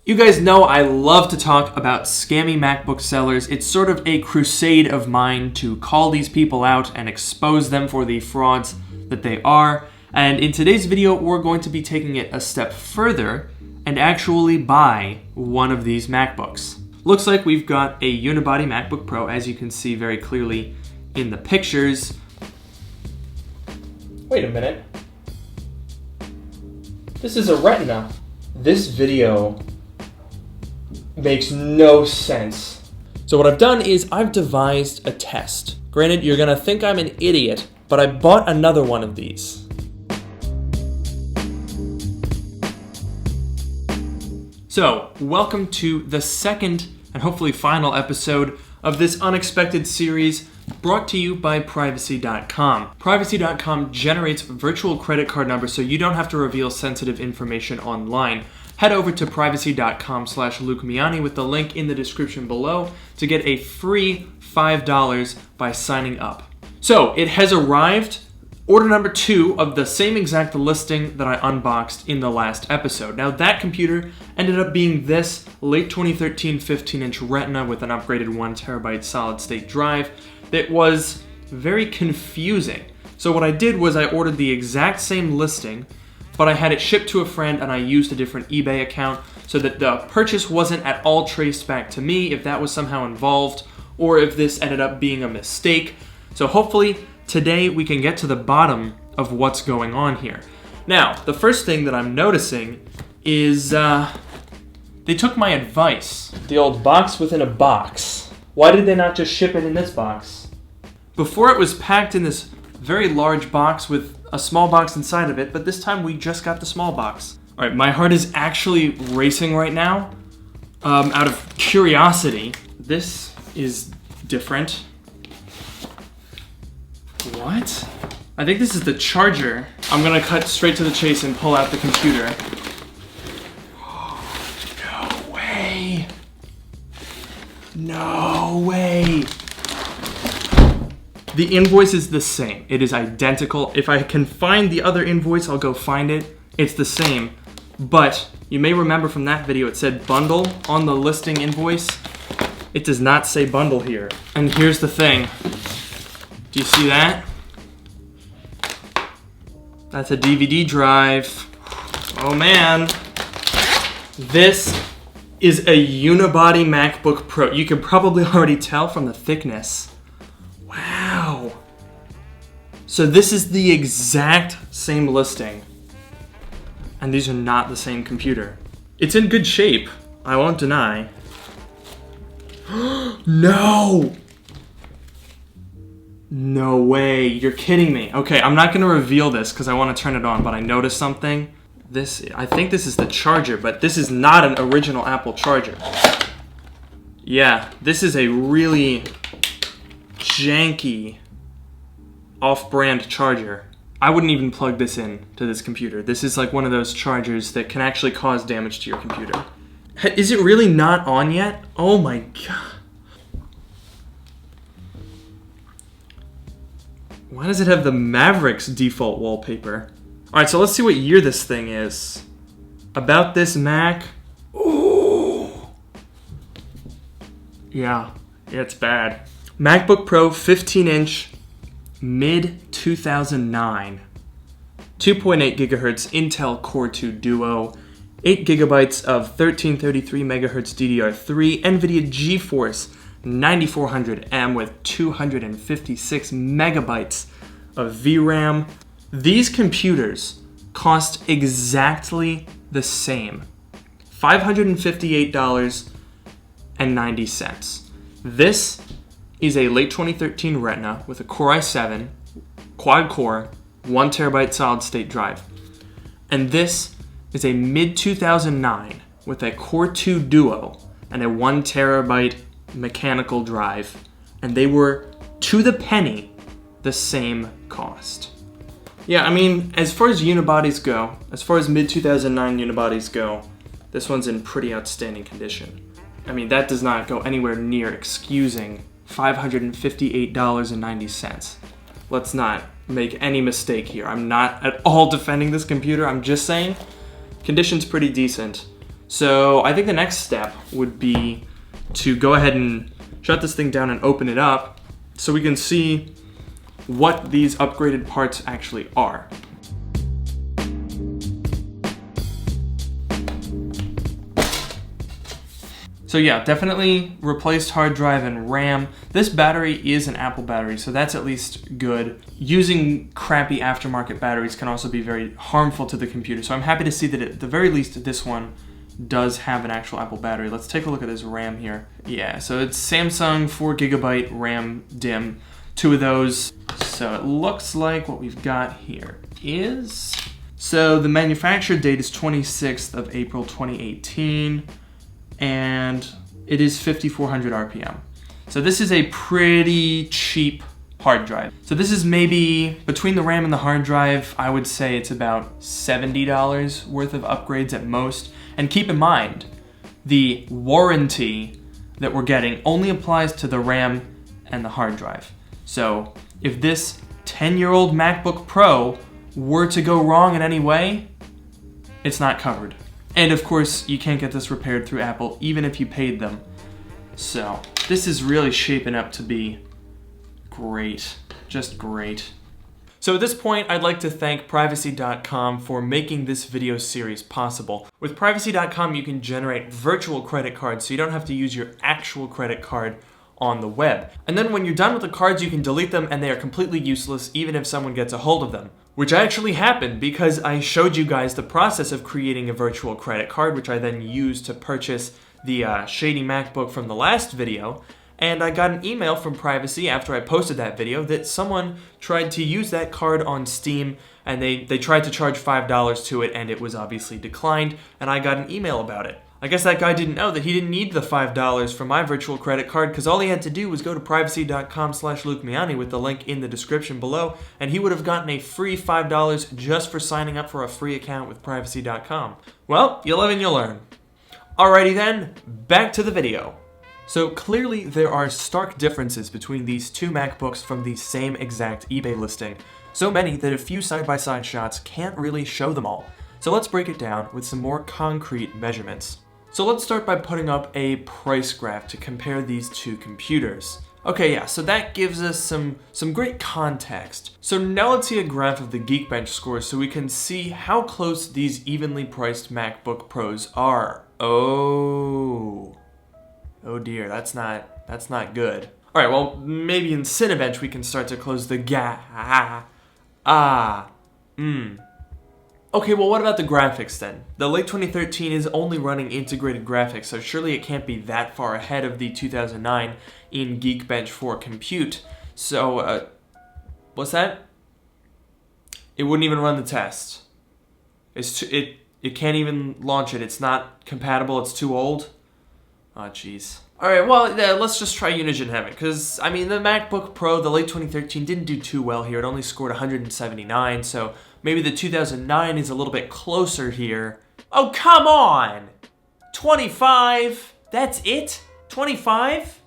You guys know I love to talk about scammy MacBook sellers. It's sort of a crusade of mine to call these people out and expose them for the frauds that they are. And in today's video, we're going to be taking it a step further and actually buy one of these MacBooks. Looks like we've got a unibody MacBook Pro, as you can see very clearly in the pictures. Wait a minute. This is a Retina. This video makes no sense. So what I've done is I've devised a test. Granted, you're gonna think I'm an idiot, but I bought another one of these. So, welcome to the second and hopefully final episode of this unexpected series brought to you by Privacy.com. Privacy.com generates virtual credit card numbers so you don't have to reveal sensitive information online. Head over to privacy.com/LukeMiani with the link in the description below to get a free $5 by signing up. So, it has arrived. Order number 2 of the same exact listing that I unboxed in the last episode. Now, that computer ended up being this late 2013 15-inch Retina with an upgraded 1TB solid-state drive that was very confusing. So what I did was I ordered the exact same listing, but I had it shipped to a friend and I used a different eBay account so that the purchase wasn't at all traced back to me if that was somehow involved or if this ended up being a mistake. So hopefully today we can get to the bottom of what's going on here. Now, the first thing that I'm noticing is they took my advice. The old box within a box. Why did they not just ship it in this box? Before it was packed in this very large box with a small box inside of it, but this time we just got the small box. All right, my heart is actually racing right now out of curiosity. This is different. What? I think this is the charger. I'm gonna cut straight to the chase and pull out the computer. No way. No way. The invoice is the same. It is identical. If I can find the other invoice, I'll go find it. It's the same. But you may remember from that video, it said bundle on the listing invoice. It does not say bundle here. And here's the thing. Do you see that? That's a DVD drive. Oh man. This is a unibody MacBook Pro. You can probably already tell from the thickness. Wow. So this is the exact same listing. And these are not the same computer. It's in good shape, I won't deny. No! No way, you're kidding me. Okay, I'm not gonna reveal this because I want to turn it on, but I noticed something. I think this is the charger, but this is not an original Apple charger. Yeah, this is a really janky off-brand charger. I wouldn't even plug this in to this computer. This is like one of those chargers that can actually cause damage to your computer. Is it really not on yet? Oh my god. Why does it have the Mavericks default wallpaper? Alright, so let's see what year this thing is. About this Mac. Ooh. Yeah, it's bad. MacBook Pro 15-inch, mid-2009. 2.8 gigahertz Intel Core 2 Duo. 8 gigabytes of 1333 megahertz DDR3 NVIDIA GeForce 9400M with 256 megabytes of VRAM. These computers cost exactly the same. $558.90. This is a late 2013 Retina with a Core i7, quad-core, 1TB solid-state drive. And this is a mid-2009 with a Core 2 Duo and a 1TB mechanical drive. And they were, to the penny, the same cost. Yeah, I mean, as far as unibodies go, as far as mid-2009 unibodies go, this one's in pretty outstanding condition. I mean, that does not go anywhere near excusing $558.90. Let's not make any mistake here. I'm not at all defending this computer. I'm just saying, condition's pretty decent. So I think the next step would be to go ahead and shut this thing down and open it up so we can see what these upgraded parts actually are. So yeah, definitely replaced hard drive and RAM. This battery is an Apple battery, so that's at least good. Using crappy aftermarket batteries can also be very harmful to the computer, so I'm happy to see that at the very least this one does have an actual Apple battery. Let's take a look at this RAM here. Yeah, so it's Samsung 4GB RAM DIMM, 2 of those. So it looks like what we've got here is... So the manufacture date is 26th of April 2018. And it is 5,400 RPM. So this is a pretty cheap hard drive. So this is maybe, between the RAM and the hard drive, I would say it's about $70 worth of upgrades at most. And keep in mind, the warranty that we're getting only applies to the RAM and the hard drive. So if this 10-year-old MacBook Pro were to go wrong in any way, it's not covered. And of course, you can't get this repaired through Apple, even if you paid them. So, this is really shaping up to be great. Just great. So at this point, I'd like to thank Privacy.com for making this video series possible. With Privacy.com, you can generate virtual credit cards, so you don't have to use your actual credit card on the web. And then when you're done with the cards, you can delete them and they are completely useless even if someone gets a hold of them. Which actually happened because I showed you guys the process of creating a virtual credit card, which I then used to purchase the shady MacBook from the last video. And I got an email from Privacy after I posted that video that someone tried to use that card on Steam and they tried to charge $5 to it and it was obviously declined, and I got an email about it. I guess that guy didn't know that he didn't need the $5 for my virtual credit card because all he had to do was go to privacy.com/LukeMiani with the link in the description below, and he would have gotten a free $5 just for signing up for a free account with privacy.com. Well, you live and you learn. Alrighty then, back to the video. So clearly there are stark differences between these two MacBooks from the same exact eBay listing. So many that a few side-by-side shots can't really show them all. So let's break it down with some more concrete measurements. So let's start by putting up a price graph to compare these two computers. Okay, yeah, so that gives us some great context. So now let's see a graph of the Geekbench scores so we can see how close these evenly priced MacBook Pros are. Oh dear, that's not good. All right, well, maybe in Cinebench we can start to close the gap. Okay, well, what about the graphics then? The late 2013 is only running integrated graphics, so surely it can't be that far ahead of the 2009 in Geekbench for compute. So, what's that? It wouldn't even run the test. It can't even launch it. It's not compatible. It's too old. Oh, jeez. All right, well, let's just try Unigine Heaven, because, I mean, the MacBook Pro, the late 2013, didn't do too well here. It only scored 179, so maybe the 2009 is a little bit closer here. Oh, come on! 25? That's it? 25?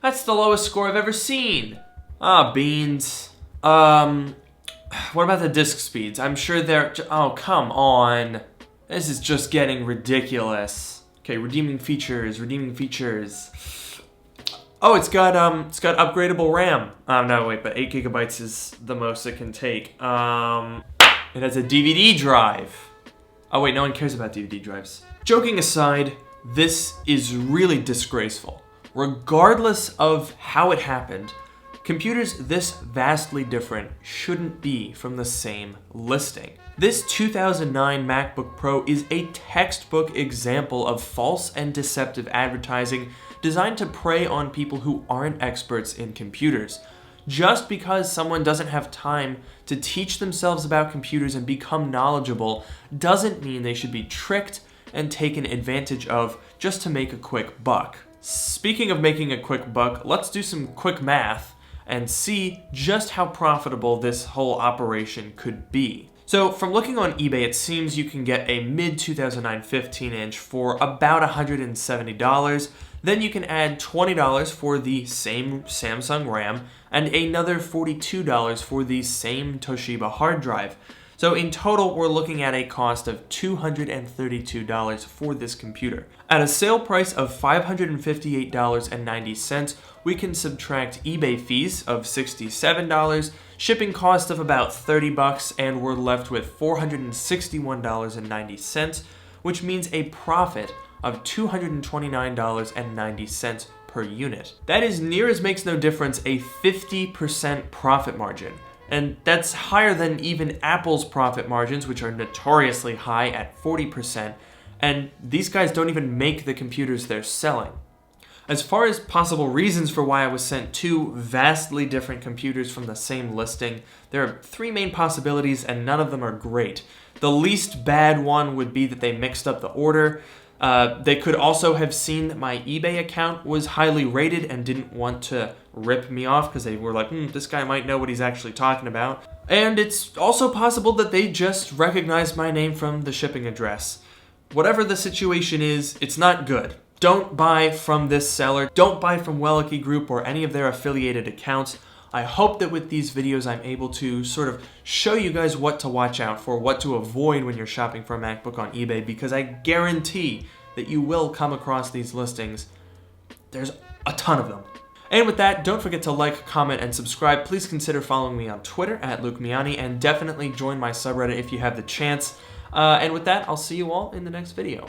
That's the lowest score I've ever seen. Ah, beans. What about the disk speeds? I'm sure they're... Oh, come on. This is just getting ridiculous. Okay, redeeming features. Oh, it's got upgradable RAM. No, wait, but 8 gigabytes is the most it can take. It has a DVD drive. Oh wait, no one cares about DVD drives. Joking aside, this is really disgraceful. Regardless of how it happened, computers this vastly different shouldn't be from the same listing. This 2009 MacBook Pro is a textbook example of false and deceptive advertising designed to prey on people who aren't experts in computers. Just because someone doesn't have time to teach themselves about computers and become knowledgeable doesn't mean they should be tricked and taken advantage of just to make a quick buck. Speaking of making a quick buck, let's do some quick math and see just how profitable this whole operation could be. So from looking on eBay, it seems you can get a mid-2009 15-inch for about $170. Then you can add $20 for the same Samsung RAM and another $42 for the same Toshiba hard drive. So in total, we're looking at a cost of $232 for this computer. At a sale price of $558.90, we can subtract eBay fees of $67, shipping cost of about $30, and we're left with $461.90, which means a profit of $229.90 per unit. That is, near as makes no difference, a 50% profit margin. And that's higher than even Apple's profit margins, which are notoriously high at 40%, and these guys don't even make the computers they're selling. As far as possible reasons for why I was sent two vastly different computers from the same listing, there are three main possibilities, and none of them are great. The least bad one would be that they mixed up the order. They could also have seen that my eBay account was highly rated and didn't want to rip me off because they were like, this guy might know what he's actually talking about. And it's also possible that they just recognized my name from the shipping address. Whatever the situation is, it's not good. Don't buy from this seller. Don't buy from Wellicky Group or any of their affiliated accounts. I hope that with these videos I'm able to sort of show you guys what to watch out for, what to avoid when you're shopping for a MacBook on eBay, because I guarantee that you will come across these listings. There's a ton of them. And with that, don't forget to like, comment, and subscribe. Please consider following me on Twitter at Luke Miani, and definitely join my subreddit if you have the chance. And with that, I'll see you all in the next video.